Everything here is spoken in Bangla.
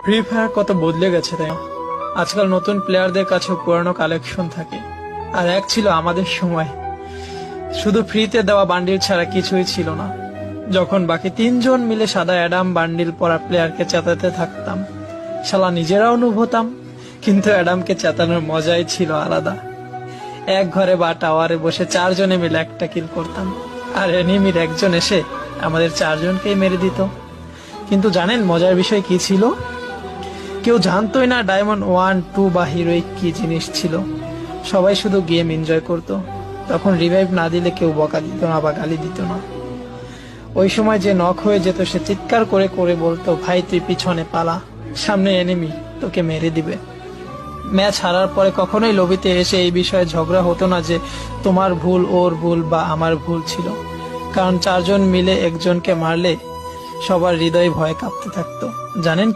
ফ্রি ফায়ার কত বদলে গেছে তাই না? আজকাল নতুন প্লেয়ারদের কাছে পুরানো কালেকশন থাকে, আর এক ছিল আমাদের সময় শুধু ফ্রিতে দেওয়া বান্ডিল ছাড়া কিছুই ছিল না। যখন বাকি তিনজন মিলে সাদা অ্যাডাম বান্ডিল পরা প্লেয়ারকে চেতাতে থাকতাম, শালা নিজেরাও নুব হতাম, কিন্তু অ্যাডামকে চেতানোর মজাই ছিল আলাদা। এক ঘরে বা টাওয়ারে বসে চারজনে মিলে একটা কিল করতাম, আর এনিমির একজন এসে আমাদের চারজনকেই মেরে দিত। কিন্তু জানেন মজার বিষয় কি ছিল? কেউ জানতোই না ডায়মন্ড 1, 2 বা হিরোইক কি জিনিস ছিল। সবাই শুধু গেম এনজয় করত। তখন রিভাইভ না দিলে কেউ বকা দিত না বা গালি দিত না। ওই সময় যে নক হয়ে যেত সে চিৎকার করে করে বলতো, ভাই তুই পিছনে পালা, সামনে এনিমি, তোকে মেরে দিবে। ম্যাচ হারার পরে কখনোই লবিতে এসে এই বিষয়ে ঝগড়া হতো না যে তোমার ভুল, ওর ভুল বা আমার ভুল ছিল। কারণ চারজন মিলে একজনকে মারলে সবার হৃদয় ভয়ে কাঁপতে থাকতো। জানেন